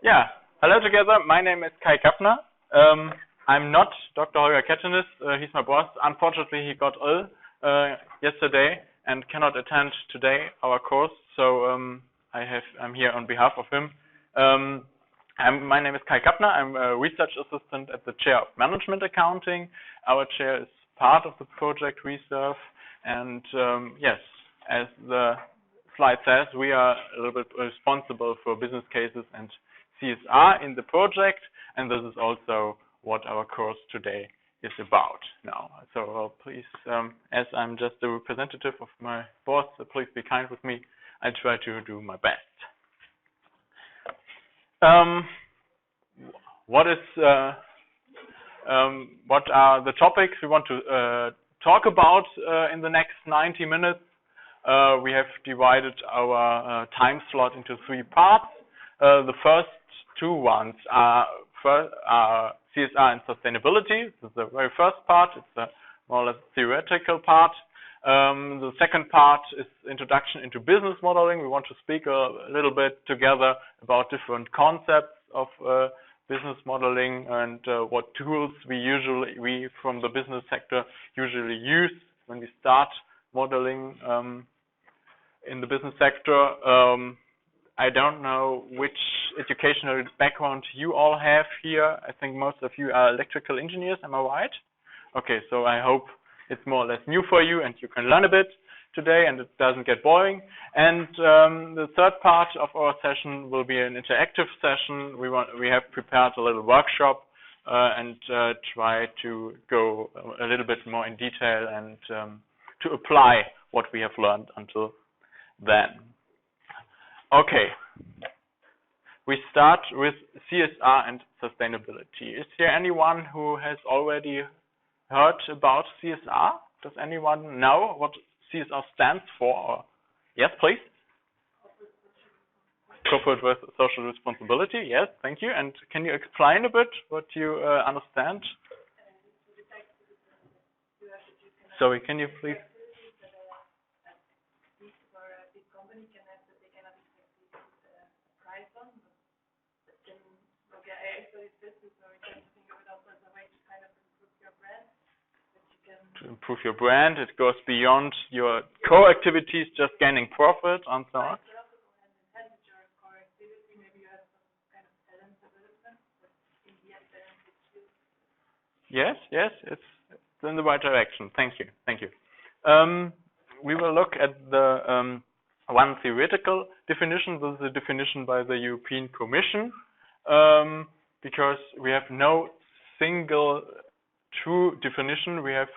Yeah, hello together. My name is K.Kappner. I'm not Dr. Holger Kettenis. He's my boss. Unfortunately, he got ill yesterday and cannot attend today our course. So I'm here on behalf of him. My name is K.Kappner. I'm a research assistant at the chair of management accounting. Our chair is part of the project RESERVE. And yes, as the slide says, we are a little bit responsible for business cases and CSR in the project, and this is also what our course today is about now. So please, as I'm just the representative of my boss, please be kind with me. I try to do my best. What are the topics we want to talk about in the next 90 minutes? We have divided our time slot into 3 parts. The first 2 ones are CSR and sustainability. This is the very first part. It's a more or less theoretical part. The second part is introduction into business modeling. We want to speak a little bit together about different concepts of business modeling and what tools we from the business sector usually use when we start modeling in the business sector. I don't know which educational background you all have here. I think most of you are electrical engineers, am I right? Okay, so I hope it's more or less new for you and you can learn a bit today and it doesn't get boring. And the third part of our session will be an interactive session. We have prepared a little workshop and try to go a little bit more in detail and to apply what we have learned until then. Okay, we start with CSR and sustainability. Is there anyone who has already heard about CSR? Does anyone know what CSR stands for? Yes, please. Corporate social responsibility. Yes, thank you. And can you explain a bit what you understand? Sorry, can you please? To improve your brand, it goes beyond your core activities, just gaining profit and so on. Yes, it's in the right direction. Thank you. We will look at the one theoretical definition. This is a definition by the European Commission, because we have no single true definition. We have,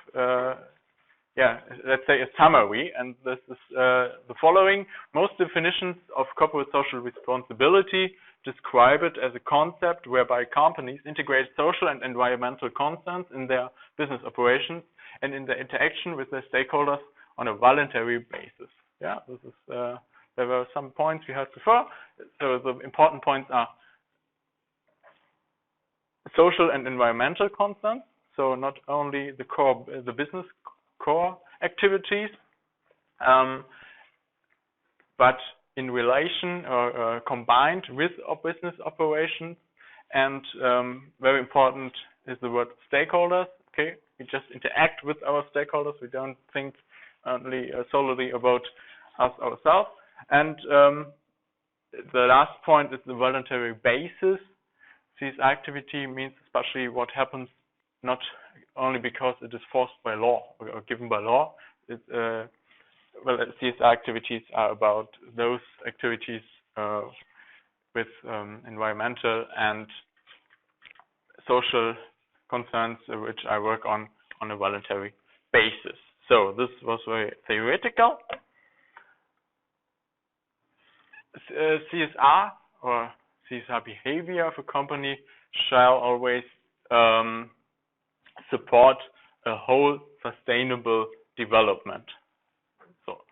let's say a summary, and this is the following. Most definitions of corporate social responsibility describe it as a concept whereby companies integrate social and environmental concerns in their business operations and in their interaction with their stakeholders on a voluntary basis. Yeah, this is. There were some points we had before. So the important points are social and environmental concerns. So not only the business core activities, but in relation or combined with our business operations. And very important is the word stakeholders. Okay, we just interact with our stakeholders. We don't think only solely about us ourselves. And the last point is the voluntary basis. This activity means especially what happens not only because it is forced by law or given by law. CSR activities are about those activities with environmental and social concerns which I work on a voluntary basis. So this was very theoretical. CSR or CSR behavior of a company shall always support a whole sustainable development. So,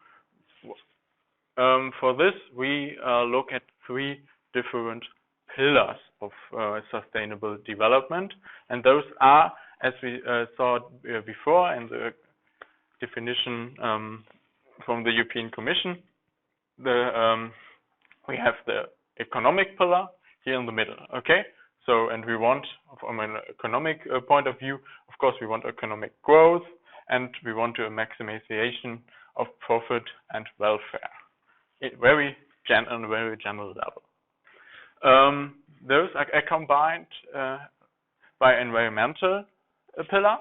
for this, we look at 3 different pillars of sustainable development, and those are, as we saw before in the definition from the European Commission, we have the economic pillar, here in the middle, okay? So, and we want, from an economic point of view, of course, we want economic growth, and we want a maximization of profit and welfare. On a very general level. Those are combined by environmental pillar.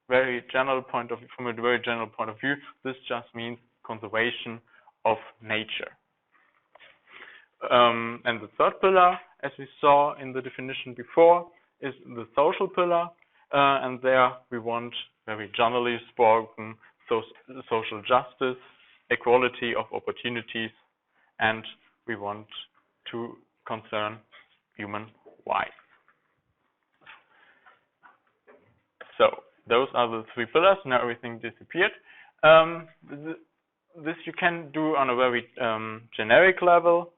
Very general point of view, from a very general point of view, this just means conservation of nature. And the third pillar, as we saw in the definition before, is the social pillar, and there we want, very generally spoken, social justice, equality of opportunities, and we want to concern human rights. So those are the three pillars. Now everything disappeared. This you can do on a very generic level,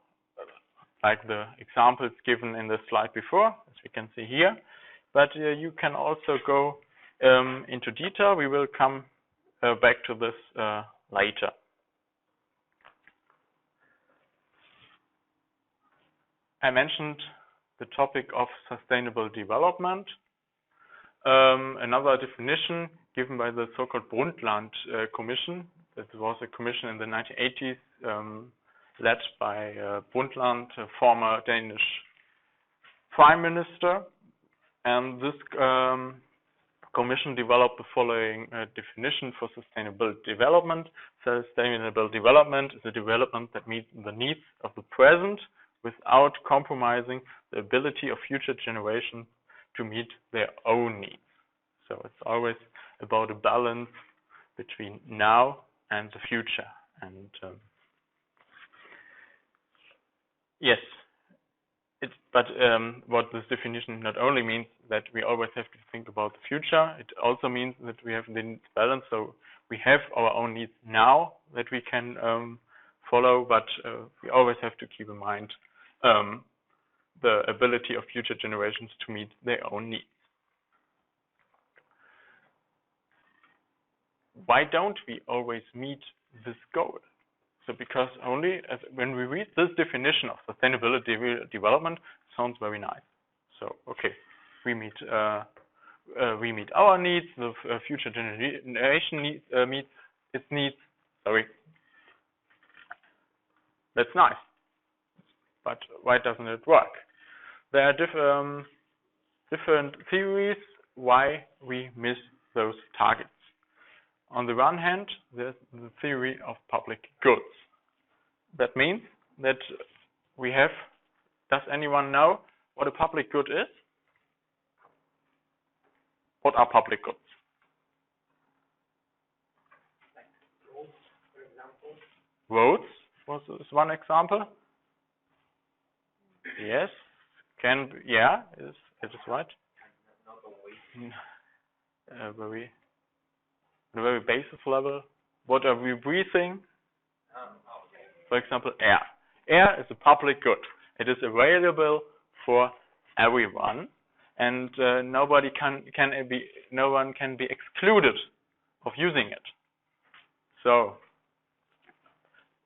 like the examples given in the slide before, as we can see here. But you can also go into detail. We will come back to this later. I mentioned the topic of sustainable development. Another definition given by the so-called Brundtland Commission. That was a commission in the 1980s led by Brundtland, a former Danish prime minister. And this commission developed the following definition for sustainable development. Sustainable development is a development that meets the needs of the present without compromising the ability of future generations to meet their own needs. So it's always about a balance between now and the future. And yes, but what this definition not only means that we always have to think about the future, it also means that we have the needs balance. So we have our own needs now that we can follow, but we always have to keep in mind the ability of future generations to meet their own needs. Why don't we always meet this goal? So because only when we read this definition of sustainability development, it sounds very nice. So okay, we meet our needs, the future generation meets its needs. Sorry, that's nice. But why doesn't it work? There are different theories why we miss those targets. On the one hand, there's the theory of public goods. That means that we have, does anyone know what a public good is? What are public goods? Like roads, for example. Roads is one example. Yes, it is right. Not always. The very basis level. What are we breathing? Okay. For example, air. Air is a public good. It is available for everyone, and no one can be excluded of using it. So,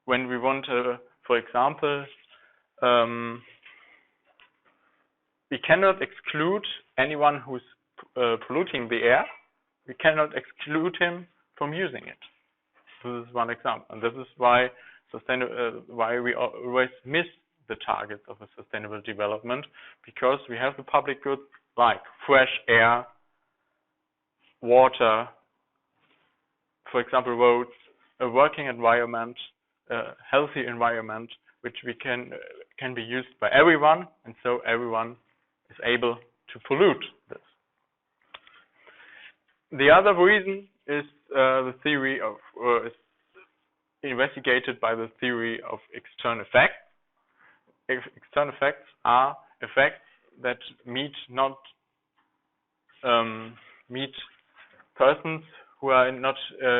when we want to, for example, we cannot exclude anyone who's polluting the air. We cannot exclude him from using it. This is one example, and this is why we always miss the targets of a sustainable development, because we have the public goods like fresh air, water, for example, roads, a working environment, a healthy environment, which we can be used by everyone, and so everyone is able to pollute this. The other reason is the theory of, is investigated by the theory of external effects. External effects are effects that meet persons who are not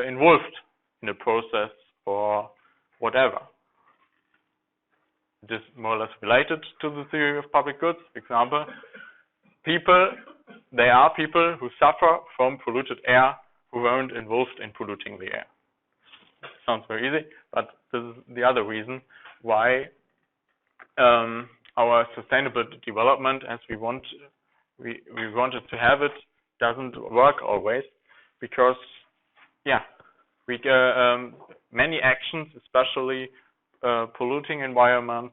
involved in the process or whatever. It is more or less related to the theory of public goods. For example, there are people who suffer from polluted air who weren't involved in polluting the air. Sounds very easy, but this is the other reason why our sustainable development as we wanted to have it doesn't work always, because many actions, especially polluting environment,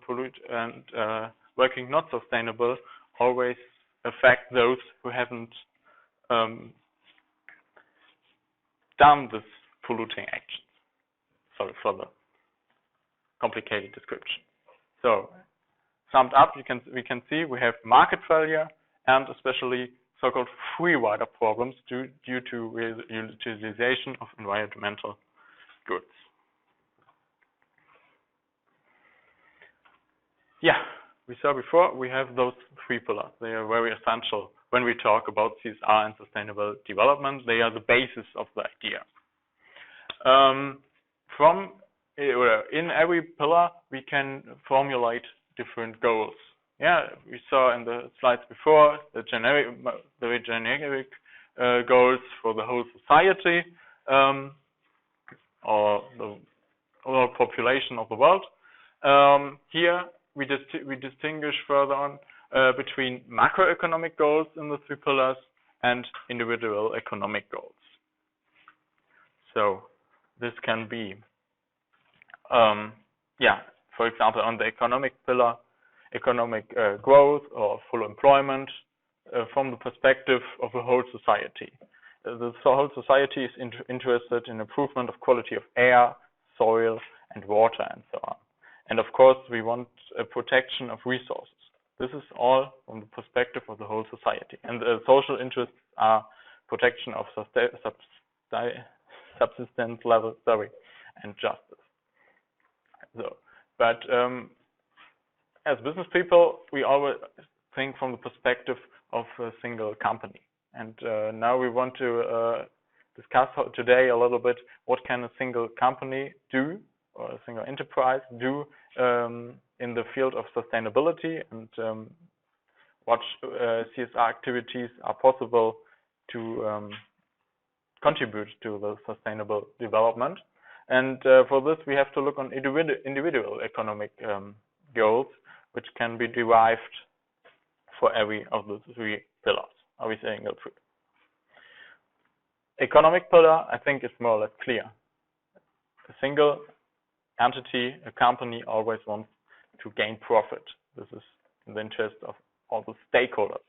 working not sustainable, always affect those who haven't done this polluting action. Sorry for the complicated description. So, summed up, we can see we have market failure and especially so-called free rider problems due to utilization of environmental goods. Yeah, we saw before we have those three pillars. They are very essential when we talk about CSR and sustainable development. They are the basis of the idea. In every pillar, we can formulate different goals. Yeah, we saw in the slides before the generic goals for the whole society or the overall population of the world. Here we distinguish further on between macroeconomic goals in the three pillars and individual economic goals. So this can be, for example, on the economic pillar, economic growth or full employment from the perspective of the whole society. The whole society is interested in improvement of quality of air, soil, and water, and so on. And of course, we want a protection of resources. This is all from the perspective of the whole society. And the social interests are protection of subsistence level, and justice. So, but as business people, we always think from the perspective of a single company. And now we want to discuss today a little bit what can a single company do, or a single enterprise do in the field of sustainability, and what CSR activities are possible to contribute to the sustainable development. And for this, we have to look on individual economic goals, which can be derived for every of the three pillars. Are we saying that? Economic pillar, I think, is more or less clear. A single entity, a company, always wants to gain profit. This is in the interest of all the stakeholders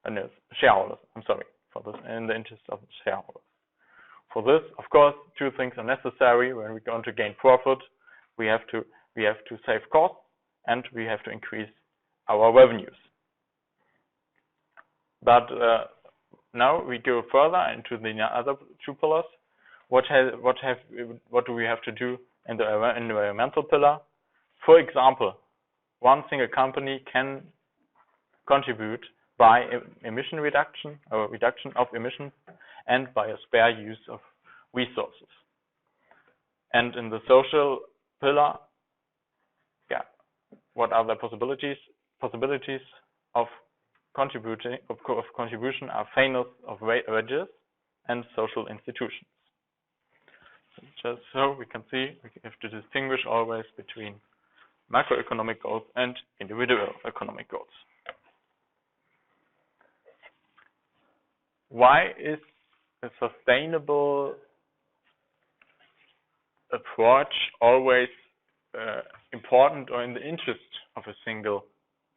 and shareholders. I'm sorry for this, in the interest of the shareholders. For this, of course, two things are necessary. When we're going to gain profit, we have to save costs and we have to increase our revenues. But now we go further into the other two pillars. What do we have to do in the environmental pillar? For example, one single company can contribute by emission reduction or reduction of emissions and by a spare use of resources. And in the social pillar, what are the possibilities of contribution are fairness of wages and social institutions. Just so we can see, we have to distinguish always between macroeconomic goals and individual economic goals. Why is a sustainable approach always important or in the interest of a single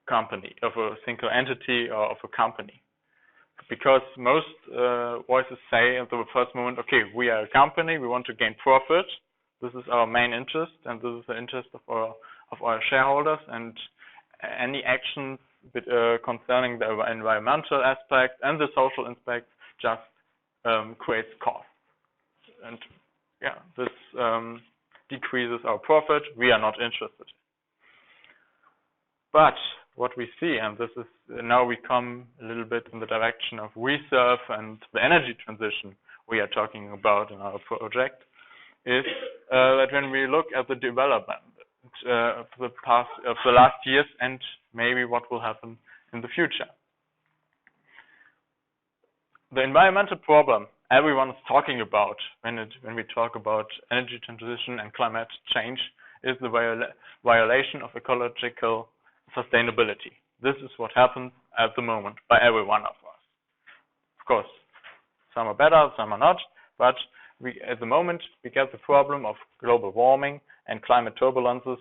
company, of a single entity or of a company? Because most voices say at the first moment, okay, we are a company, we want to gain profit. This is our main interest, and this is the interest of our shareholders. And any actions concerning the environmental aspect and the social aspect just creates costs. And this decreases our profit. We are not interested. But what we see, and this is now we come a little bit in the direction of reserve and the energy transition we are talking about in our project, is that when we look at the development of the last years and maybe what will happen in the future. The environmental problem everyone is talking about when we talk about energy transition and climate change is the violation of ecological sustainability. This is what happens at the moment by every one of us. Of course, some are better, some are not, but at the moment we get the problem of global warming and climate turbulences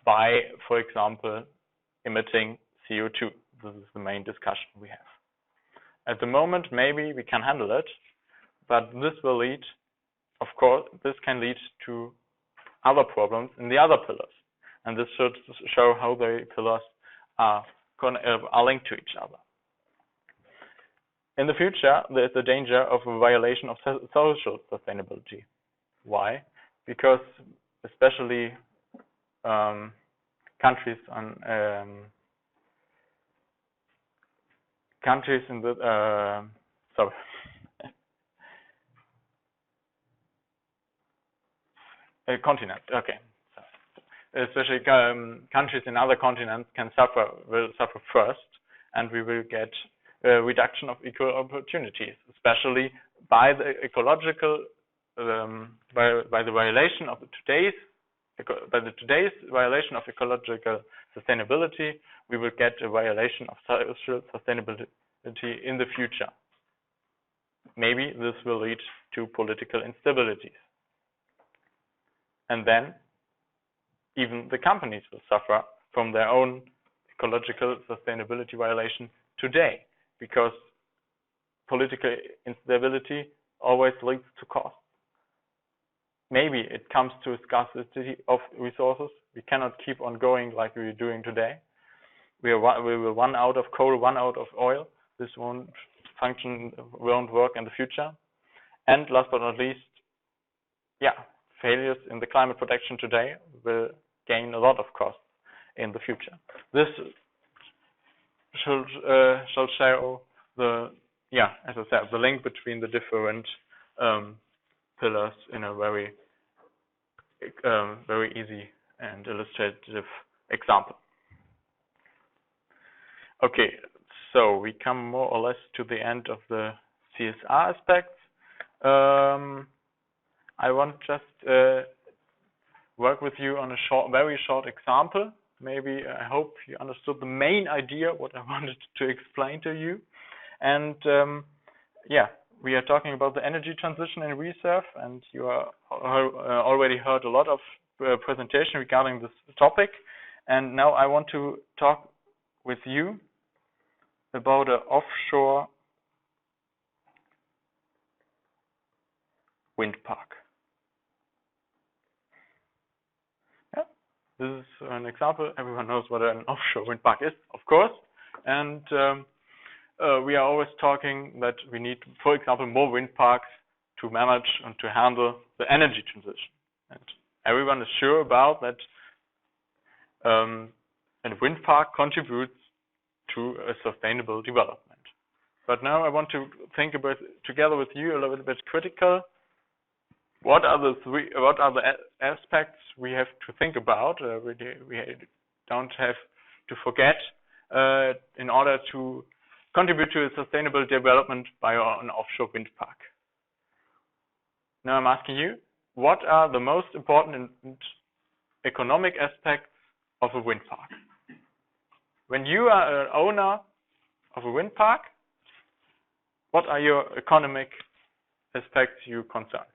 by, for example, emitting CO2. This is the main discussion we have. At the moment, maybe we can handle it, but this will lead, of course, this can lead to other problems in the other pillars. And this should show how the pillars are linked to each other. In the future, there is a danger of a violation of social sustainability. Why? Because especially countries in the continent. Okay. Especially countries in other continents will suffer first, and we will get a reduction of equal opportunities, especially by the ecological by the violation of today's violation of ecological sustainability. We will get a violation of social sustainability in the future. Maybe this will lead to political instabilities, and then even the companies will suffer from their own ecological sustainability violation today, because political instability always leads to costs. Maybe it comes to a scarcity of resources. We cannot keep on going like we're doing today. We will run out of coal, run out of oil. This won't function, won't work in the future. And last but not least, failures in the climate protection today will gain a lot of costs in the future. This shall show as I said, the link between the different pillars in a very easy and illustrative example. Okay, so we come more or less to the end of the CSR aspects. I want just work with you on a very short example. Maybe I hope you understood the main idea, what I wanted to explain to you. And we are talking about the energy transition in RESERVE, and you already heard a lot of presentation regarding this topic. And now I want to talk with you about an offshore wind park. This is an example. Everyone knows what an offshore wind park is, of course. And we are always talking that we need, for example, more wind parks to manage and to handle the energy transition. And everyone is sure about that a wind park contributes to a sustainable development. But now I want to think about, together with you, a little bit critical. What are the aspects we have to think about? We don't have to forget in order to contribute to a sustainable development by an offshore wind park. Now I'm asking you, what are the most important economic aspects of a wind park? When you are an owner of a wind park, what are your economic aspects you concern?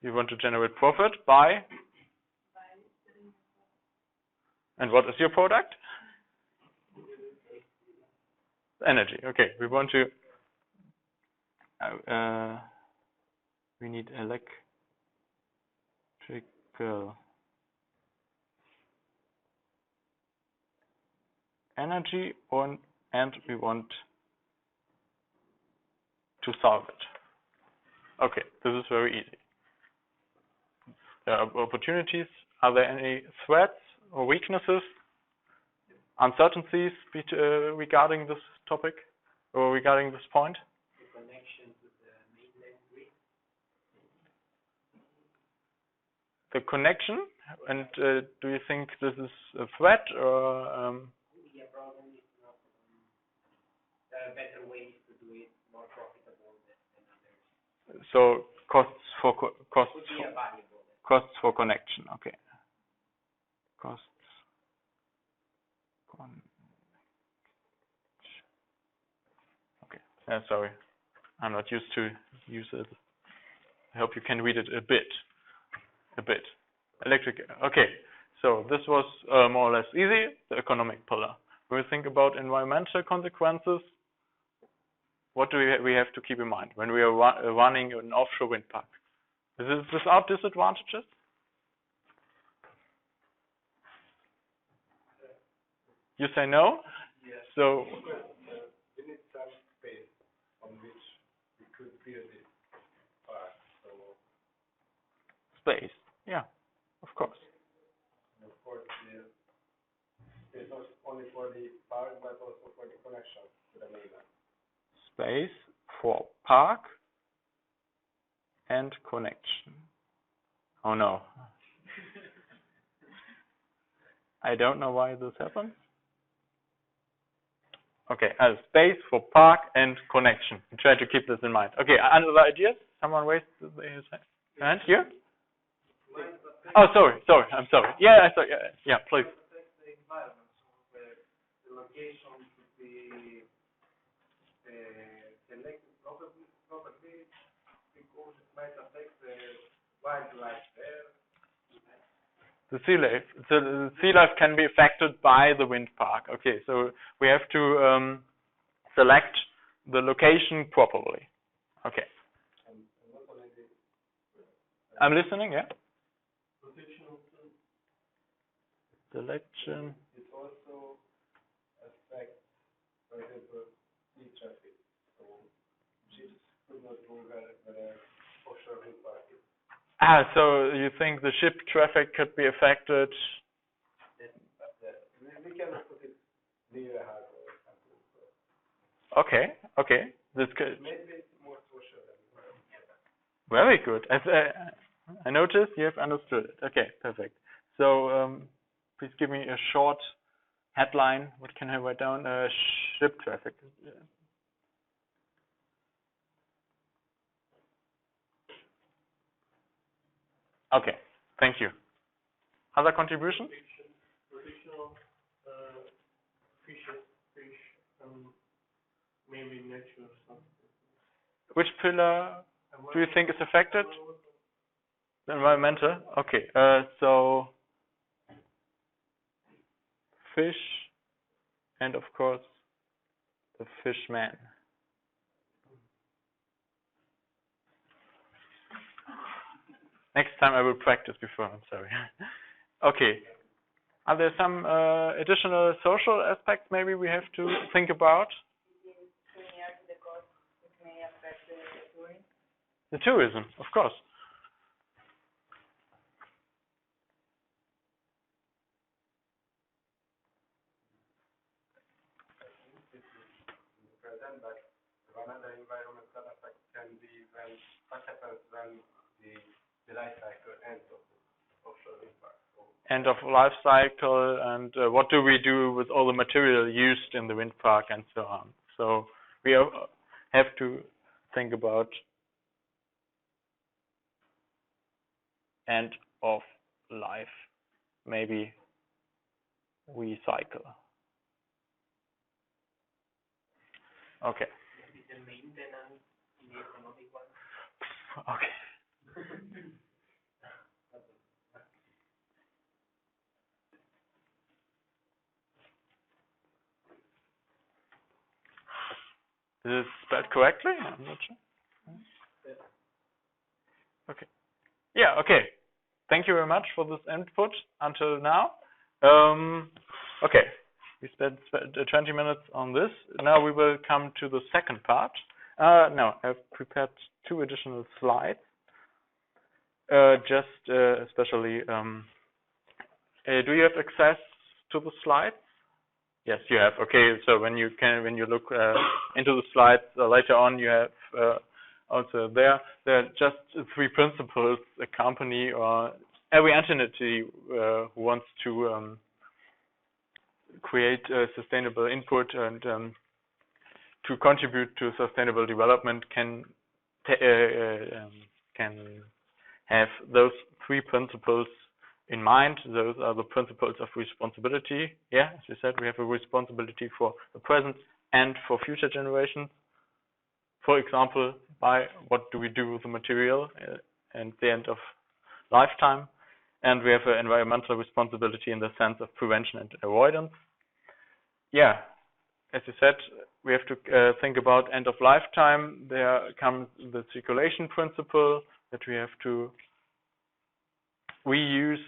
You want to generate profit by? And what is your product? Energy. Okay, we want to. We need electrical energy, and we want to solve it. Okay, this is very easy. There are opportunities. Are there any threats or weaknesses, uncertainties regarding this topic or regarding this point? The connection to the mainland grid. The connection, and do you think this is a threat or? The problem is not. There are better ways to do it, more profitable than others. So costs. Could be a variable. Costs for connection. Okay. Costs. Okay. Sorry, I'm not used to use it. I hope you can read it a bit. Electric. Okay. So this was more or less easy. The economic pillar. When we think about environmental consequences, what do we have to keep in mind when we are running an offshore wind park? Is it without disadvantages? You say no? Yes. So we need some space on which we could build this park. So space. Yeah, of course. of course, it's not only for the park, but also for the connection to the mainland. Space for park and connection. Oh no. I don't know why this happens. Okay, space for park and connection. Try to keep this in mind. Okay, other ideas? Someone raised his hand here? Oh, sorry. I'm sorry. Yeah, yeah, please. The environment, so the location should be selected properly because it might affect the wildlife there. The sea life can be affected by the wind park. Okay, so we have to select the location properly. Okay. I'm listening, yeah? Selection. It also affects, for example, sea traffic. So ships could not go where offshore wind park is. So you think the ship traffic could be affected? We can put it near a harbor or something. Okay. That's good. Maybe it's more social than environmental. Very good. I noticed you have understood it. Okay, perfect. So please give me a short headline. What can I write down? Ship traffic. Okay, thank you. Other contributions? Traditional fish, maybe nature something. Which pillar do you think is affected? The environmental? Okay, so fish and of course the fishman. Next time I will practice before, I'm sorry. Okay. Are there some additional social aspects maybe we have to think about? The tourism, of course. Present, but another environmental effect can be what happens when the life cycle ends of the offshore wind park. End of life cycle, and what do we do with all the material used in the wind park and so on. So we have to think about end of life, maybe recycle. Okay. Maybe the maintenance in the economic one. Okay. Is it spelled correctly? I'm not sure. Okay. Yeah, okay. Thank you very much for this input until now. Okay. We spent 20 minutes on this. Now we will come to the second part. Now, I've prepared 2 additional slides. Especially, do you have access to the slides? Yes, you have. Okay, so when you look into the slides later on, you have also there are just 3 principles a company or every entity who wants to create sustainable input and to contribute to sustainable development can have those three principles in mind. Those are the principles of responsibility. Yeah, as you said, we have a responsibility for the present and for future generations. For example, by what do we do with the material at the end of lifetime. And we have an environmental responsibility in the sense of prevention and avoidance. Yeah, as you said, we have to think about end of lifetime. There comes the circulation principle, that we have to reuse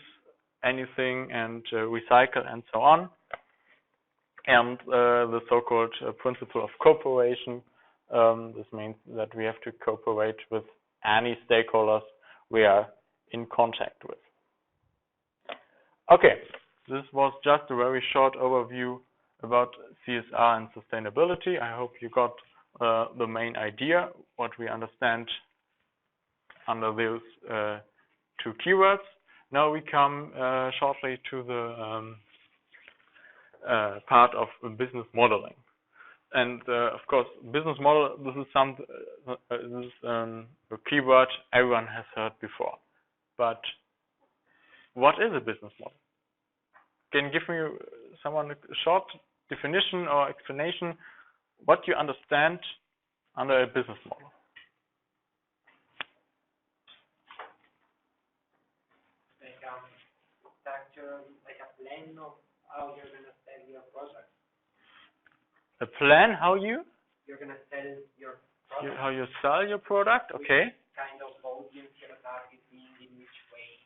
anything and recycle and so on. And the so-called principle of cooperation. This means that we have to cooperate with any stakeholders we are in contact with. Okay, this was just a very short overview about CSR and sustainability. I hope you got the main idea, what we understand under those two keywords. Now we come shortly to the part of business modeling. And of course, business model, this is a keyword everyone has heard before. But what is a business model? Can you give me someone a short definition or explanation what you understand under a business model? Like structure, like a plan of how you're gonna sell your product. A plan how you're gonna sell your product. How you sell your product? Okay. Which kind of audience you're targeting, in which way.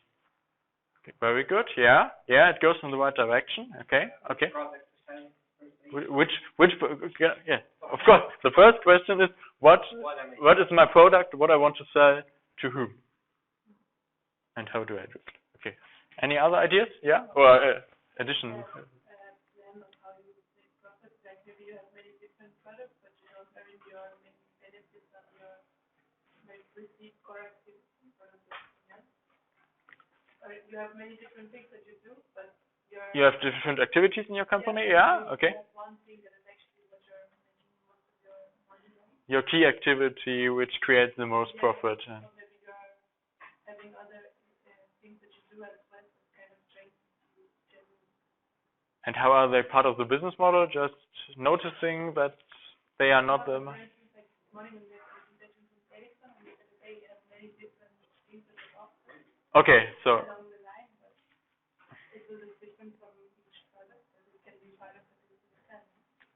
Okay, very good. Yeah, it goes in the right direction. Okay. Product to sell. Which yeah. Of course. The first question is what is my product? What I want to sell to whom? And how do I do it? Okay. Any other ideas? Yeah. Or addition? You have many different things that you do, but you have different activities in your company. Yeah. Okay. One thing that is actually what you're making most of your money on. Your key activity, which creates the most profit. So maybe you are having other things that you do as well, kind of trade. And how are they part of the business model? Just noticing that they are not the. Okay, so.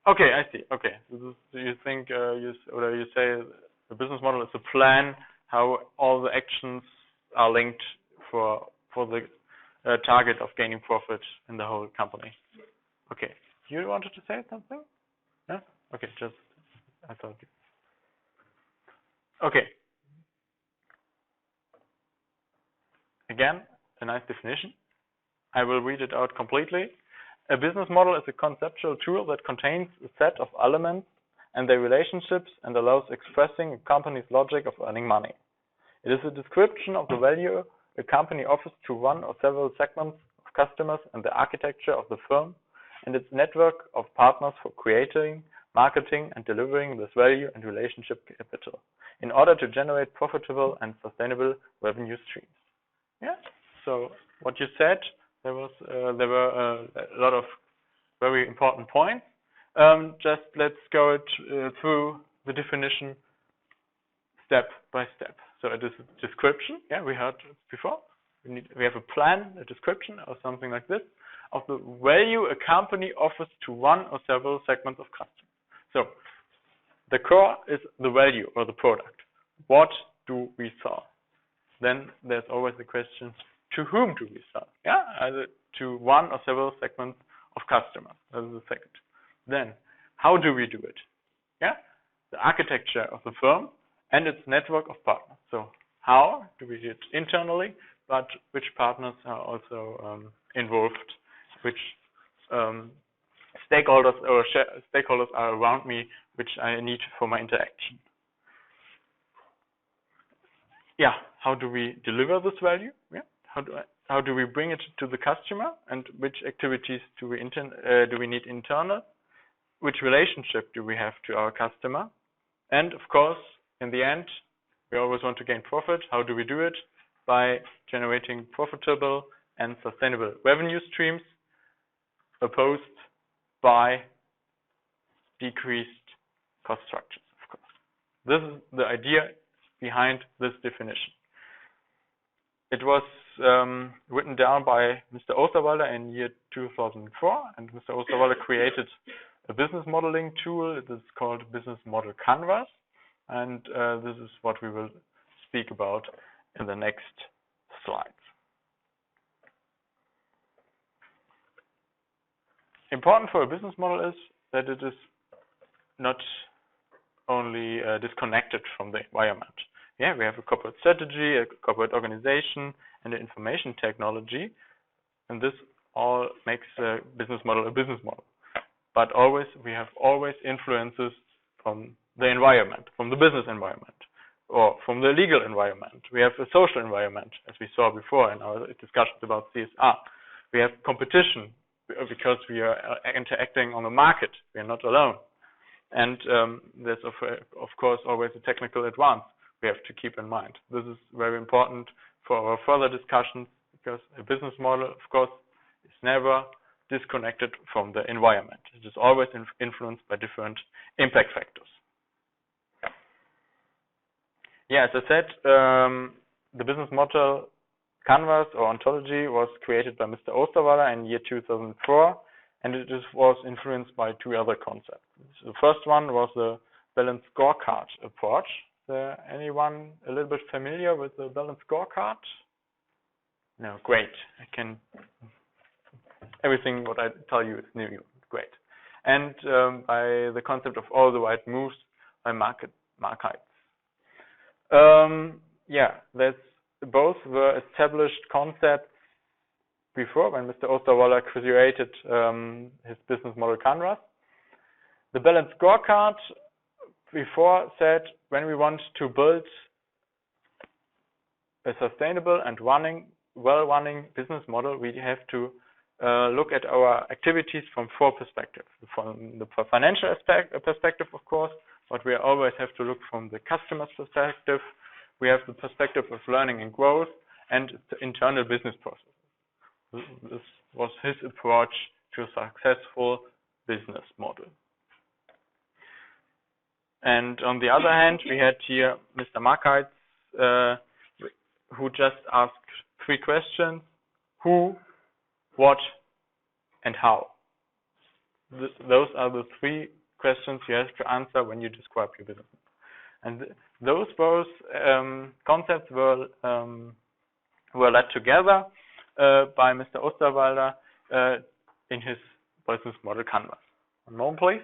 Okay, I see. Okay, so you think you say the business model is a plan how all the actions are linked for the target of gaining profit in the whole company. Okay, you wanted to say something? No? Okay, just I thought. Okay. Again, a nice definition. I will read it out completely. A business model is a conceptual tool that contains a set of elements and their relationships and allows expressing a company's logic of earning money. It is a description of the value a company offers to one or several segments of customers and the architecture of the firm and its network of partners for creating, marketing, and delivering this value and relationship capital in order to generate profitable and sustainable revenue streams. Yeah. So what you said, there were a lot of very important points. Just let's go through the definition step by step. So it is a description. Yeah, we heard it before. We have a plan, a description, or something like this, of the value a company offers to one or several segments of customers. So the core is the value or the product. What do we sell? Then there's always the question, to whom do we sell? Yeah, either to one or several segments of customers. That is the second. Then, how do we do it? Yeah, the architecture of the firm and its network of partners. So, how do we do it internally? But which partners are also involved? Which stakeholders are around me, which I need for my interaction? Yeah, how do we deliver this value? Yeah, how do we bring it to the customer, and which activities do we need internal? Which relationship do we have to our customer? And of course, in the end, we always want to gain profit. How do we do it? by generating profitable and sustainable revenue streams, opposed by decreased cost structures, of course. This is the idea behind this definition. It was written down by Mr. Osterwalder in year 2004, and Mr. Osterwalder created a business modeling tool. It is called Business Model Canvas, and this is what we will speak about in the next slides. Important for a business model is that it is not only disconnected from the environment. Yeah, we have a corporate strategy, a corporate organization, and an information technology, and this all makes a business model a business model. But we have always influences from the environment, from the business environment, or from the legal environment. We have a social environment, as we saw before in our discussions about CSR. We have competition because we are interacting on the market. We are not alone. And there's, of course, always a technical advance we have to keep in mind. This is very important for our further discussions, because a business model, of course, is never disconnected from the environment. It is always influenced by different impact factors. Yeah, as I said, the business model canvas or ontology was created by Mr. Osterwalder in year 2004, and it was influenced by two other concepts. The first one was the balanced scorecard approach. Anyone a little bit familiar with the balanced scorecard? No, great. Everything what I tell you is new. Great. And by the concept of all the right moves by Markite. That's both were established concepts before when Mr. Osterwalder created his business model canvas. The balanced scorecard before said when we want to build a sustainable and well-running business model, we have to look at our activities from four perspectives. From the financial perspective, of course, but we always have to look from the customer's perspective. We have the perspective of learning and growth and the internal business processes. This was his approach to a successful business model. And on the other hand, we had here Mr. Markite, who just asked three questions: who, what, and how. Those are the three questions you have to answer when you describe your business. And those both concepts were led together by Mr. Osterwalder in his business model canvas. One moment, please.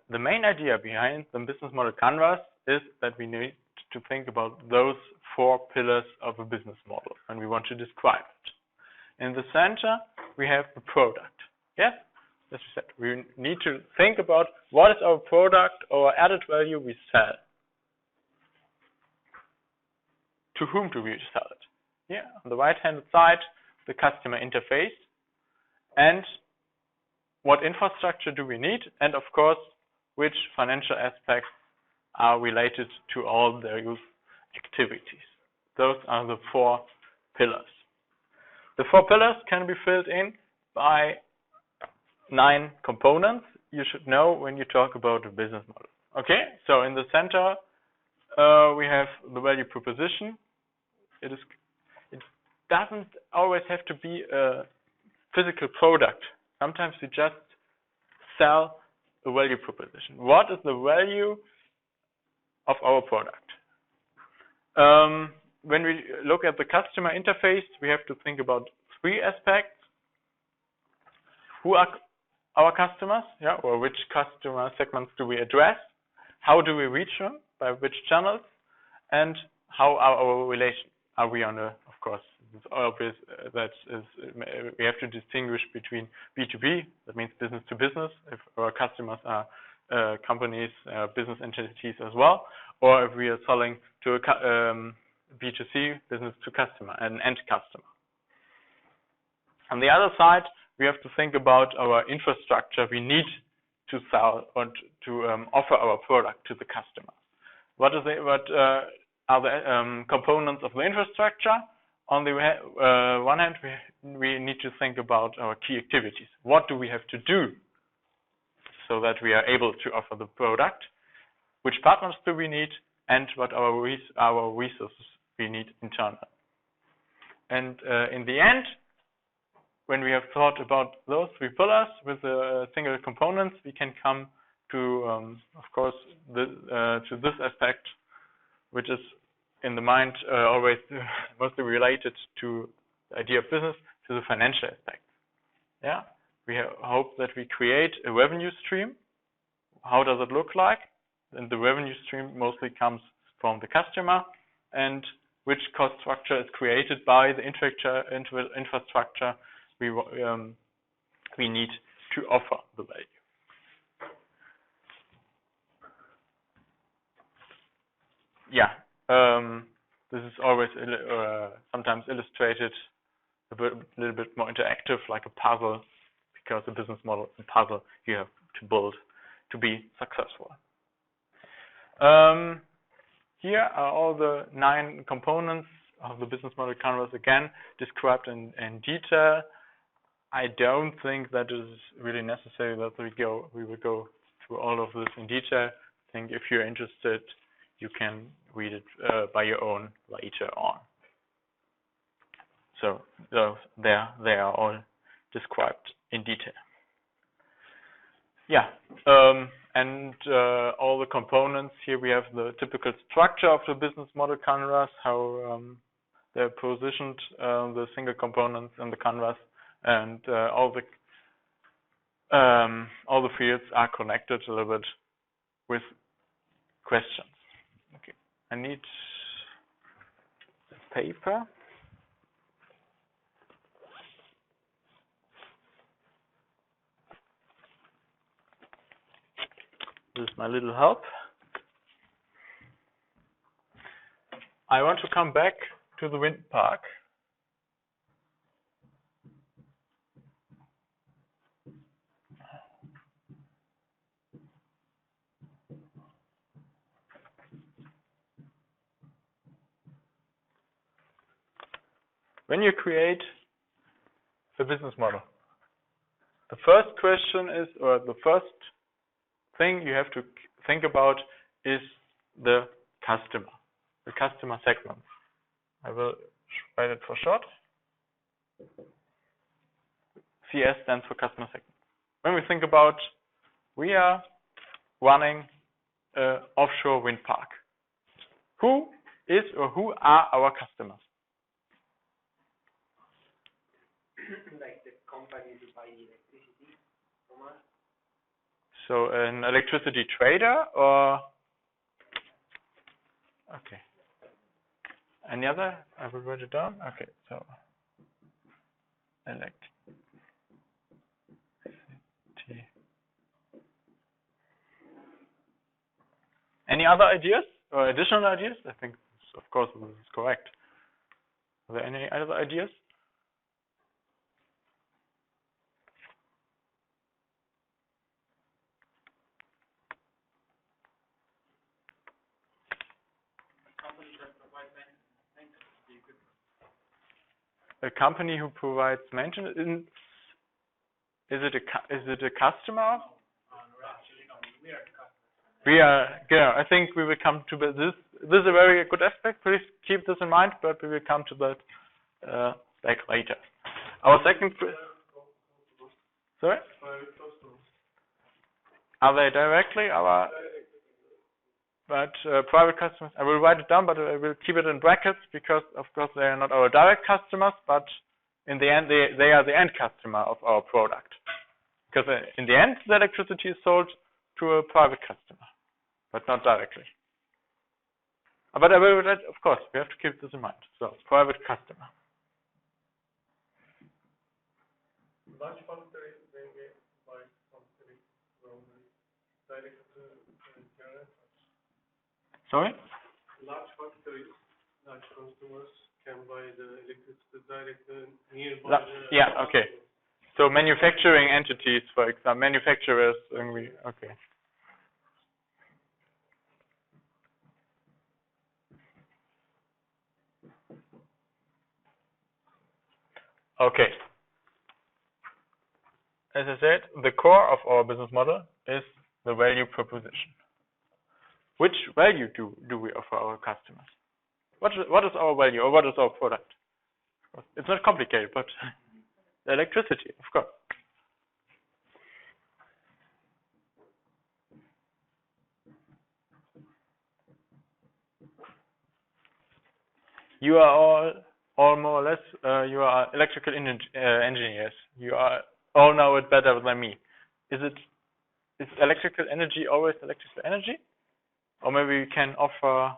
The main idea behind the business model canvas is that we need to think about those four pillars of a business model, and we want to describe it. In the center, we have the product. Yes, as we said, we need to think about what is our product or added value we sell. To whom do we sell it? Yeah, on the right-hand side, the customer interface, and what infrastructure do we need, and of course, which financial aspects are related to all those activities. Those are the four pillars. The four pillars can be filled in by 9 components you should know when you talk about a business model. Okay, so in the center, we have the value proposition. It doesn't always have to be a physical product. Sometimes we just sell a value proposition. What is the value of our product? When we look at the customer interface, we have to think about 3 aspects. Who are our customers? Yeah, or which customer segments do we address? How do we reach them? By which channels? And how are our relations? Are we on a, of course, it's obvious that we have to distinguish between B2B, that means business to business, if our customers are companies, business entities as well, or if we are selling to a B2C, business to customer, an end customer. On the other side, we have to think about our infrastructure we need to sell or to offer our product to the customer. What are the components of the infrastructure? On the one hand, we need to think about our key activities. What do we have to do so that we are able to offer the product? Which partners do we need? And what our resources we need internally. And in the end, when we have thought about those three pillars with the single components, we can come to, of course, to this aspect, which is in the mind always mostly related to the idea of business, to the financial aspect. Yeah, we hope that we create a revenue stream. How does it look like? And the revenue stream mostly comes from the customer, and which cost structure is created by the infrastructure we need to offer the value. Yeah, this is always sometimes illustrated a little bit more interactive, like a puzzle, because the business model is a puzzle you have to build to be successful. Here are all the 9 components of the business model canvas, again described in detail. I don't think that is really necessary that we will go through all of this in detail. I think if you're interested, you can read it by your own later on. So they are all described in detail. Yeah, and all the components here, we have the typical structure of the business model canvas, how they're positioned, the single components in the canvas, and all the fields are connected a little bit with questions. Okay, I need paper. This is my little help. I want to come back to the wind park. When you create a business model, the first question is, or the first thing you have to think about is the customer segment. I will write it for short. CS stands for customer segment. When we think about, we are running an offshore wind park. Who is or who are our customers? Like the companies who buy electricity from us. So an electricity trader, or okay. Any other? I will write it down. Okay, so electricity. Any other ideas or additional ideas? I think, of course, this is correct. Are there any other ideas? A company who provides maintenance. Is it a customer? We are. Yeah, I think we will come to this. This is a very good aspect. Please keep this in mind, but we will come to that back later. Our second. Sorry. Are they directly our? But private customers, I will write it down, but I will keep it in brackets because, of course, they are not our direct customers, but in the end, they are the end customer of our product. Because in the end, the electricity is sold to a private customer, but not directly. But I will, of course, we have to keep this in mind. So, private customer. Large factories, they buy something from direct to general. Sorry? Large factories, large consumers can buy the electricity direct nearby. Yeah, okay. So manufacturing entities, for example, manufacturers, okay. Okay. As I said, the core of our business model is the value proposition. Which value do we offer our customers? What is our value, or what is our product? It's not complicated, but electricity, of course. You are all more or less, you are electrical engineers. You are all know it better than me. Is electrical energy always electrical energy? Or maybe we can offer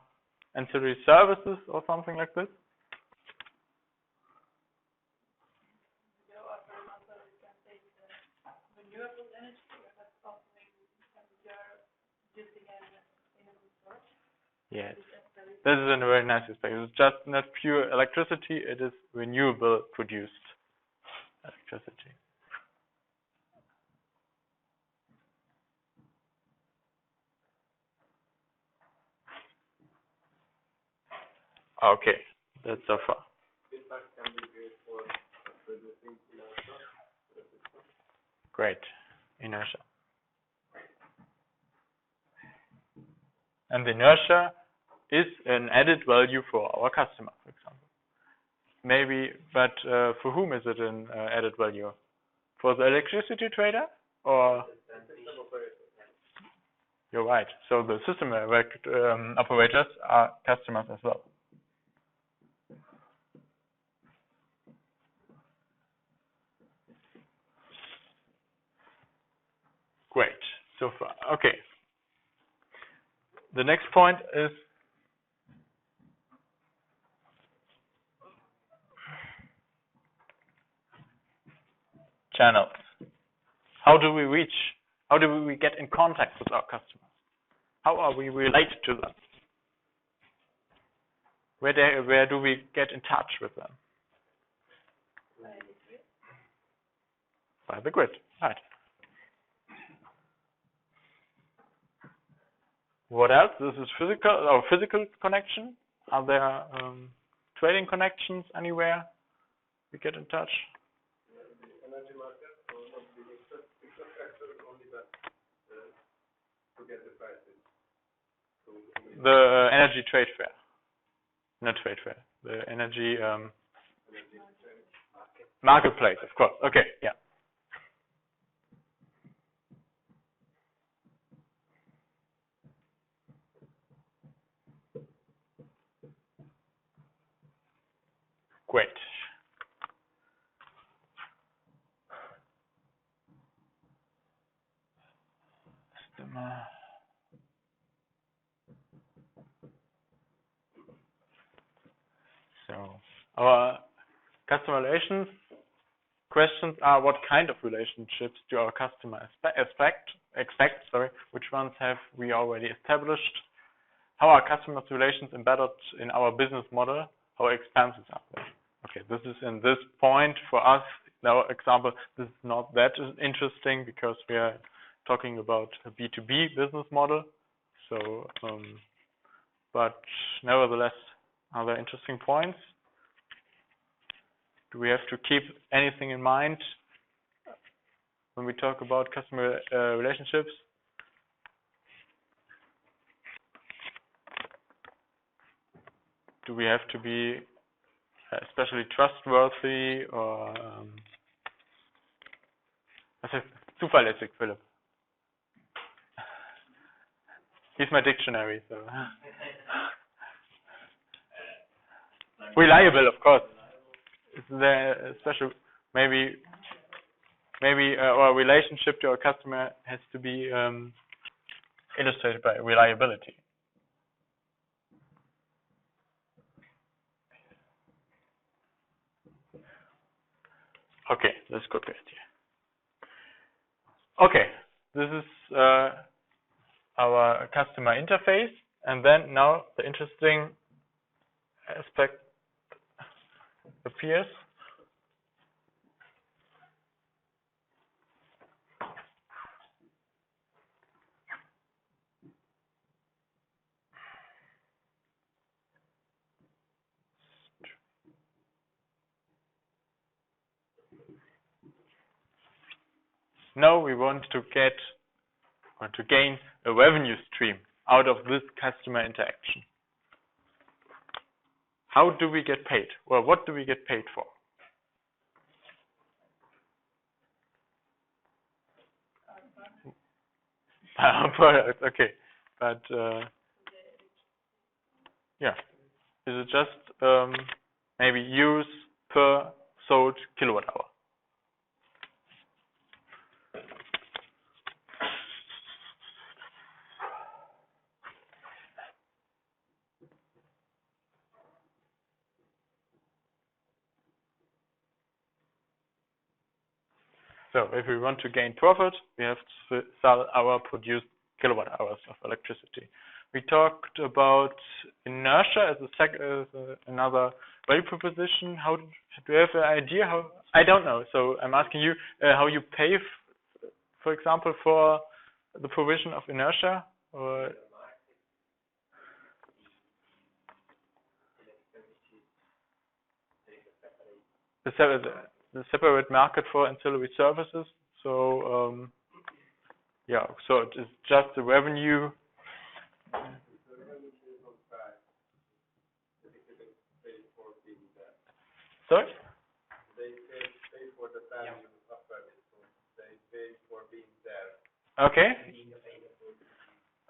ancillary services or something like this? You offer also, you can take renewable energy, or that's something that you're using in a source. Yes. This is a very nice aspect. It's just not pure electricity, it is renewable produced electricity. Okay, that's so far. Great, inertia. And the inertia is an added value for our customer, for example. Maybe, but for whom is it an added value? For the electricity trader, or? You're right. So the system operators are customers as well. Great, so far. Okay. The next point is channels. How do we get in contact with our customers? How are we related to them? Where do we get in touch with them? By the grid, right. What else? This is physical connection. Are there trading connections anywhere we get in touch? The energy market, or not the infrastructure, only that to get the prices. So The energy trade fair. Not trade fair. The energy marketplace, of course. Okay, yeah. Great. So our customer relations questions are: what kind of relationships do our customer expect? Which ones have we already established? How are customers' relations embedded in our business model? How expenses are they? Okay, this is in this point for us. Now, example, this is not that interesting because we are talking about a B2B business model. So, but nevertheless, other interesting points. Do we have to keep anything in mind when we talk about customer relationships? Do we have to be especially trustworthy or was heißt zuverlässig, Philipp? He's my dictionary, so reliable, of course. Is there a special maybe our relationship to our customer has to be illustrated by reliability. Okay, that's good idea. Okay, this is our customer interface, and then now the interesting aspect appears. No, we want to gain a revenue stream out of this customer interaction. How do we get paid? Well, what do we get paid for? Product, okay, but yeah, is it just maybe use per sold kilowatt hour? So if we want to gain profit, we have to sell our produced kilowatt hours of electricity. We talked about inertia as another value proposition. How do you have an idea? How? I don't know. So I'm asking you how you pay, for example, for the provision of inertia. Or the separate market for ancillary services. So yeah, so it is just the revenue. Sorry? They pay for the value of service, so they pay for being there. Okay.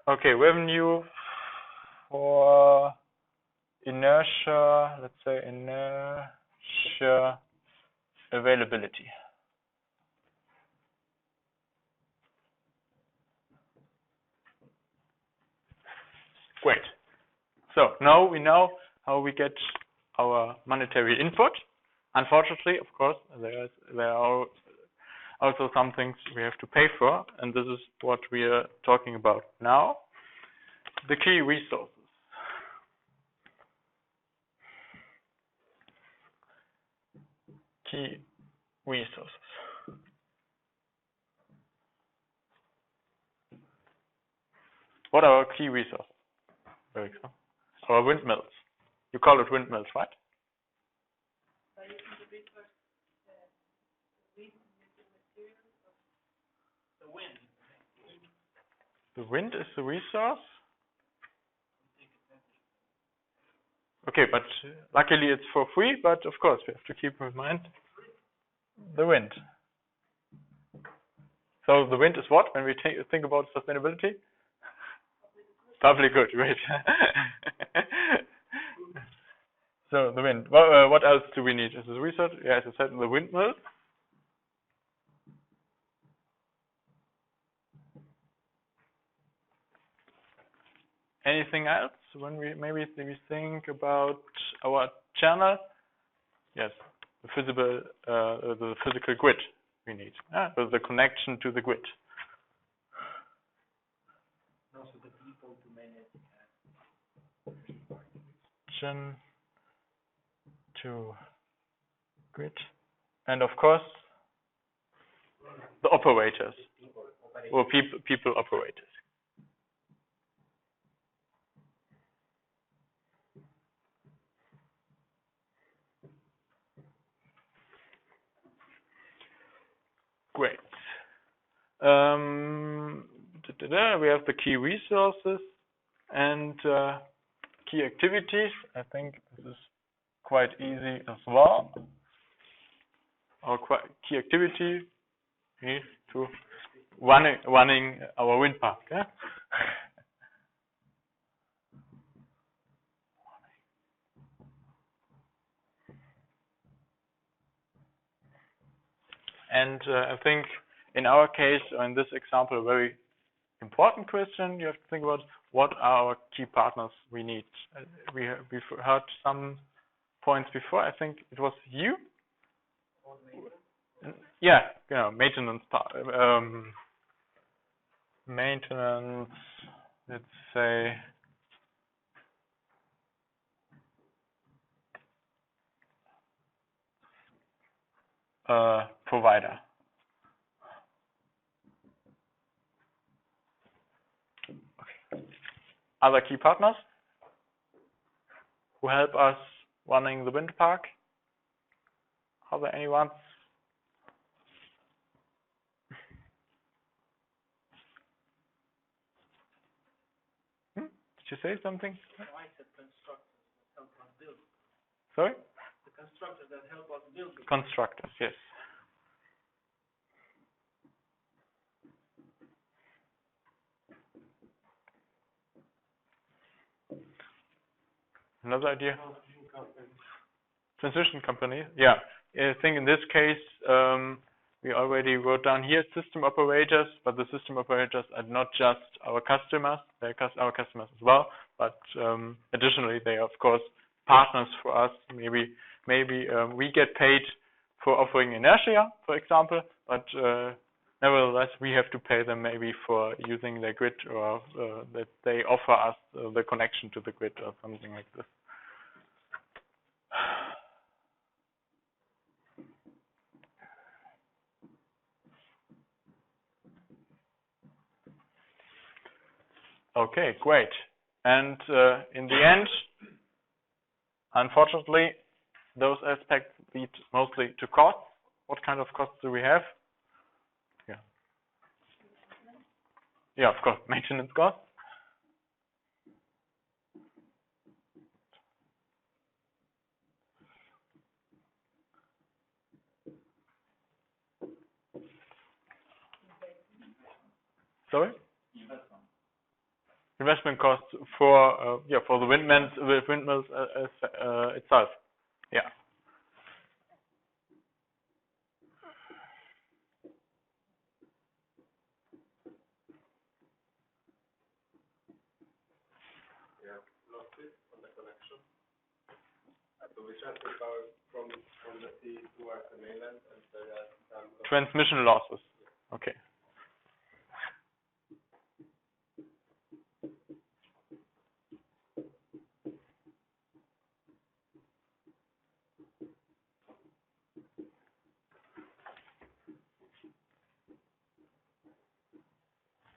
Okay, revenue for inertia, let's say inertia availability. Great. So now we know how we get our monetary input. Unfortunately, of course, there are also some things we have to pay for, and this is what we are talking about now. The key resources. Key resources. What are our key resources? For example, our windmills. You call it windmills, right? By using the resource, wind materials. The wind. The wind is the resource? Okay, but luckily it's for free, but of course we have to keep in mind the wind. So the wind is what when we think about sustainability? Public good, right? So the wind. What else do we need? Is the research? Yeah, as I said, the windmill. Anything else? When we think about our channel, yes, the physical grid we need. With the connection to the grid. Also the people to manage. To grid, and of course the operators or people operators. Great. We have the key resources and key activities. I think this is quite easy as well. Our key activity is to running our wind park. Yeah? And I think in our case, or in this example, a very important question you have to think about: what are our key partners we need? We've heard some points before. I think it was you. Yeah, maintenance part. Maintenance. Let's say. Provider. Okay. Other key partners who help us running the wind park. Are there anyone? Did you say something? I said constructors that help us build. Sorry? The constructors that help us build. Constructors, yes. Another idea? Transition company. Yeah. I think in this case, we already wrote down here system operators, but the system operators are not just our customers, they're our customers as well, but additionally, they are, of course, partners for us. Maybe we get paid for offering inertia, for example, but nevertheless, we have to pay them maybe for using their grid, or that they offer us the connection to the grid or something like this. Okay, great. And in the end, unfortunately, those aspects lead mostly to costs. What kind of costs do we have? Yeah, of course, maintenance costs. Sorry? Investment costs for the windmills itself. Yeah. Losses on the connection. So we transfer power from the sea towards the mainland, and there are some transmission losses. Okay.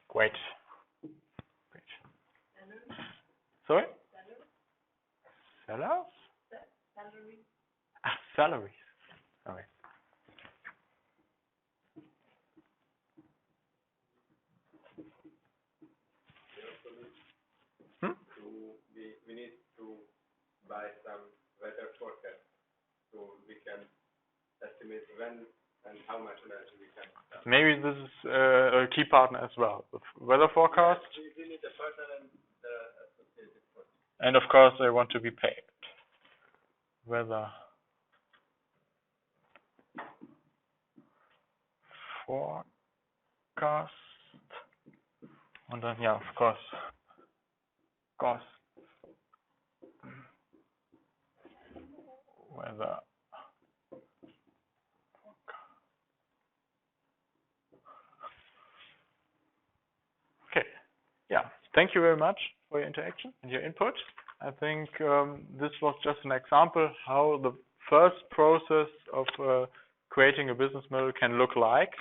Great. Sorry? Sellers? Salary. Ah, salaries. Sorry. We need to buy some weather forecast so we can estimate when and how much energy we can sell. Maybe this is a key partner as well. The weather forecast. We need a partner and the associated cost. And of course, they want to be paid. Weather forecast. And then, yeah, of course, cost. Weather. Okay. Yeah. Thank you very much for your interaction and your input. I think this was just an example how the first process of creating a business model can look like.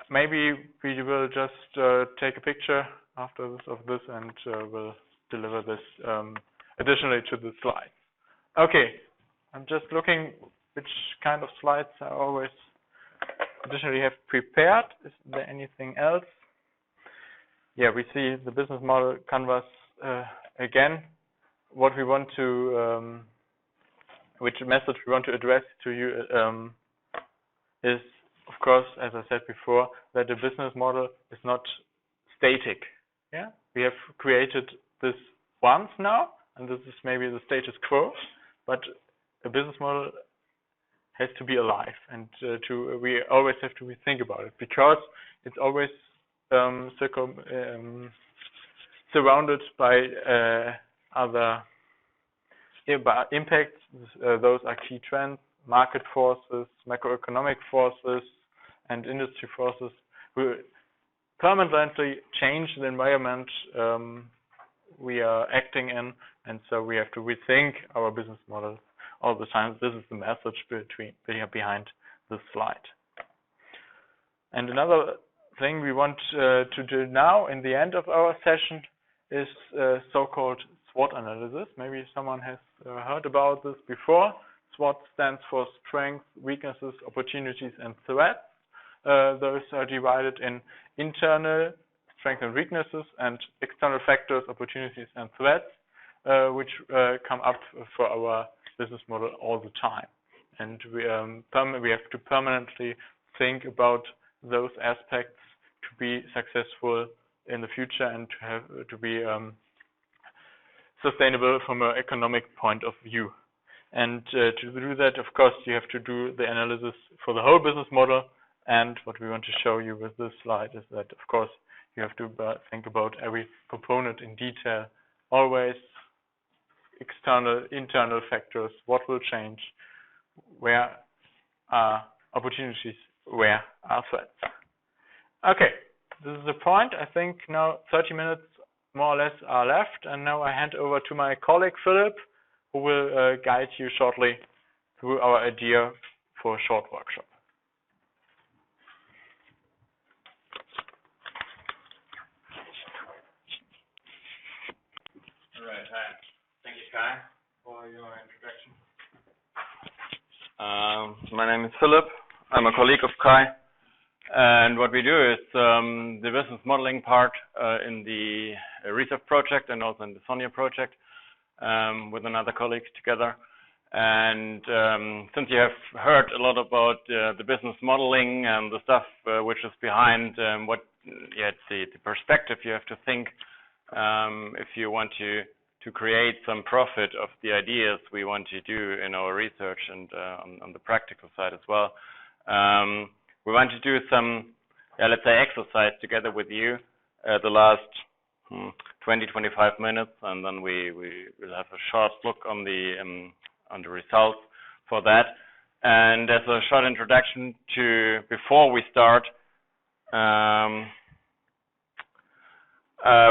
Maybe we will just take a picture after this of this, and we'll deliver this additionally to the slides. Okay, I'm just looking which kind of slides I always additionally have prepared. Is there anything else? Yeah, we see the business model canvas again. What we want to, which message we want to address to you is, of course, as I said before, that the business model is not static. Yeah, we have created this once now, and this is maybe the status quo, but a business model has to be alive, and we always have to think about it, because it's always surrounded by other impacts. Those are key trends, market forces, macroeconomic forces, and industry forces will permanently change the environment we are acting in, and so we have to rethink our business models all the time. This is the message behind this slide. And another thing we want to do now in the end of our session is so-called SWOT analysis. Maybe someone has heard about this before. SWOT stands for strengths, weaknesses, opportunities, and threats. Those are divided in internal strengths and weaknesses, and external factors, opportunities, and threats, which come up for our business model all the time. And we have to permanently think about those aspects to be successful in the future and to be sustainable from an economic point of view. And to do that, of course, you have to do the analysis for the whole business model. And what we want to show you with this slide is that, of course, you have to think about every component in detail, always external, internal factors, what will change, where are opportunities, where are threats. Okay, this is the point. I think now 30 minutes more or less are left, and now I hand over to my colleague Philip, who will guide you shortly through our idea for a short workshop. All right, hi. Thank you, Kai, for your introduction. My name is Philip. I'm a colleague of Kai. And what we do is the business modeling part in the RESERVE project and also in the SONIA project with another colleague together. And since you have heard a lot about the business modeling and the stuff which is behind what the perspective you have to think if you want to create some profit of the ideas we want to do in our research and on the practical side as well. We want to do some, let's say, exercise together with you the last 20-25 minutes, and then we will have a short look on the results for that. And as a short introduction to before we start,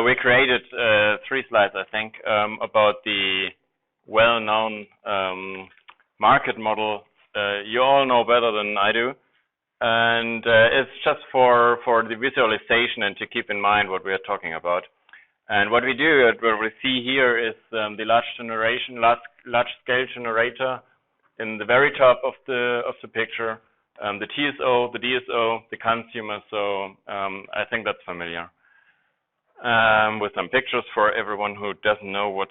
we created 3 slides, I think, about the well-known market model. You all know better than I do. And it's just for the visualization and to keep in mind what we are talking about. And what we do, what we see here is the large-scale generator in the very top of the picture, the TSO, the DSO, the consumer. So I think that's familiar. With some pictures for everyone who doesn't know what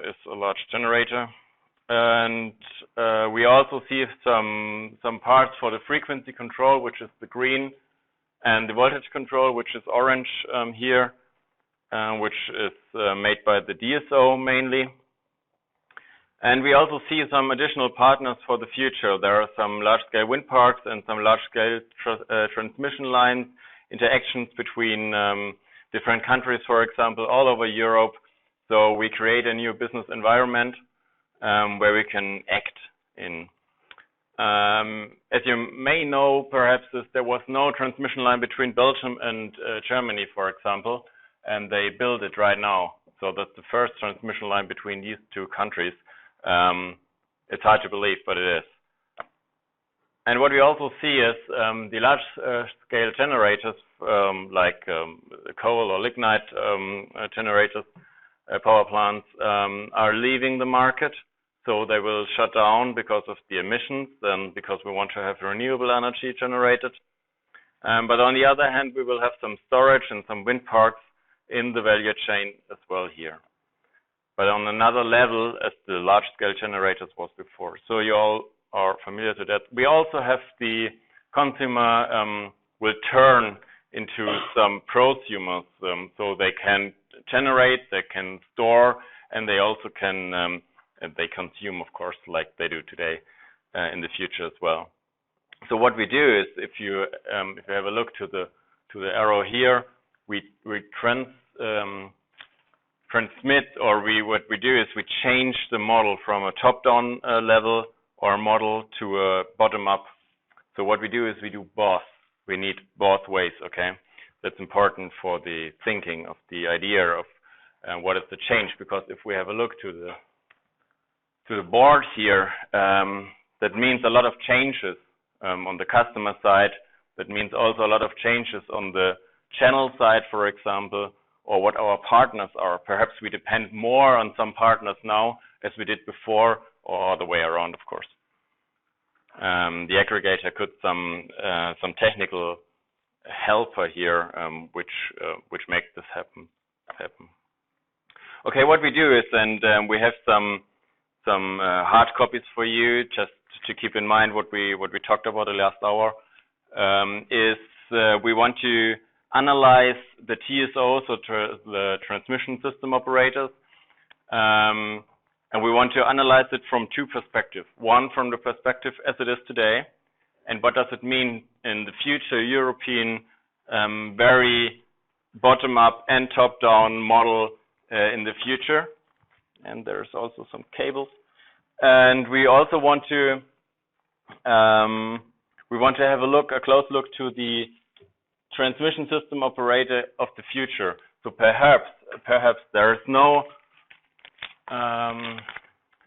is a large generator. And we also see some parts for the frequency control, which is the green, and the voltage control, which is orange here, which is made by the DSO mainly. And we also see some additional partners for the future. There are some large-scale wind parks and some large-scale transmission lines, interactions between different countries, for example, all over Europe. So we create a new business environment where we can act in. As you may know, perhaps there was no transmission line between Belgium and Germany, for example, and they build it right now. So that's the first transmission line between these 2 countries. It's hard to believe, but it is. And what we also see is the large-scale generators, like coal or lignite generators, power plants, are leaving the market. So they will shut down because of the emissions and because we want to have renewable energy generated. But on the other hand, we will have some storage and some wind parks in the value chain as well here. But on another level as the large-scale generators was before. So you all are familiar to that. We also have the consumer will turn into some prosumers. So they can generate, they can store, and they also can they consume, of course, like they do today in the future as well. So what we do is, if you have a look to the arrow here, we transmit, or what we do is we change the model from a top-down level or model to a bottom-up. So what we do is we do both. We need both ways, okay? That's important for the thinking of the idea of what is the change, because if we have a look to the board here, that means a lot of changes on the customer side. That means also a lot of changes on the channel side, for example, or what our partners are. Perhaps we depend more on some partners now as we did before, or the way around, of course. The aggregator could some technical helper here, which makes this happen. Okay, what we do is, and we have some hard copies for you, just to keep in mind what we talked about the last hour. Is we want to analyze the TSO, so the transmission system operators, and we want to analyze it from two perspectives. One, from the perspective as it is today, and what does it mean in the future European very bottom-up and top-down model in the future. And there's also some cables. And we also want to have a close look to the transmission system operator of the future. So perhaps there is no,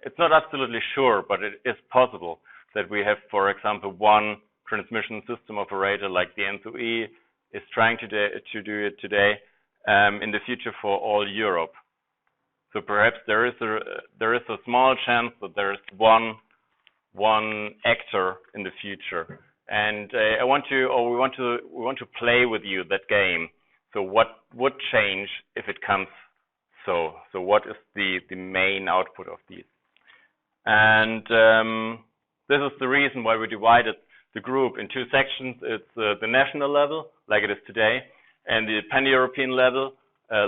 it's not absolutely sure, but it is possible that we have, for example, one transmission system operator like the NSOE is trying to do it today in the future for all Europe. So perhaps there is a small chance that there is one actor in the future, and we want to play with you that game. So what would change if it comes? So what is the main output of these? And this is the reason why we divided the group in two sections. It's the national level, like it is today, and the pan-European level,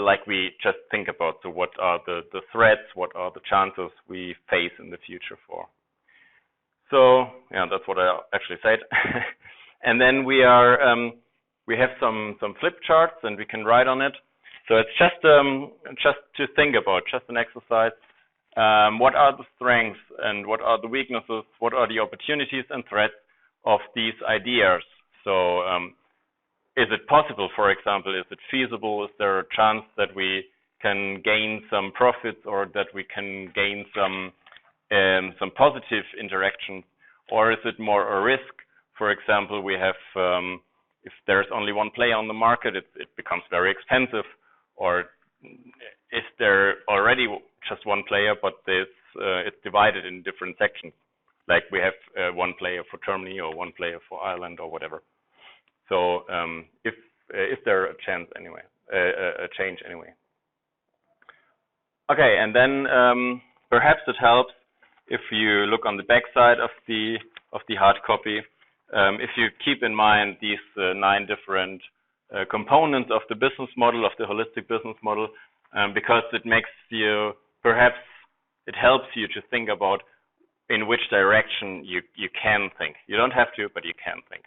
like we just think about. So what are the threats, what are the chances we face in the future for? So yeah, that's what I actually said. And then we have some flip charts, and we can write on it. So it's just to think about, just an exercise. What are the strengths and what are the weaknesses? What are the opportunities and threats of these ideas? So is it possible, for example, is it feasible? Is there a chance that we can gain some profits, or that we can gain some positive interactions? Or is it more a risk? For example, we have, if there's only one player on the market, it becomes very expensive. Or is there already just one player, but it's divided in different sections? Like we have one player for Germany or one player for Ireland or whatever. So if there a chance anyway, a change anyway. Okay, and then perhaps it helps if you look on the back side of the hard copy. If you keep in mind these 9 different components of the business model, of the holistic business model, because it makes you, perhaps it helps you to think about in which direction you can think. You don't have to, but you can think.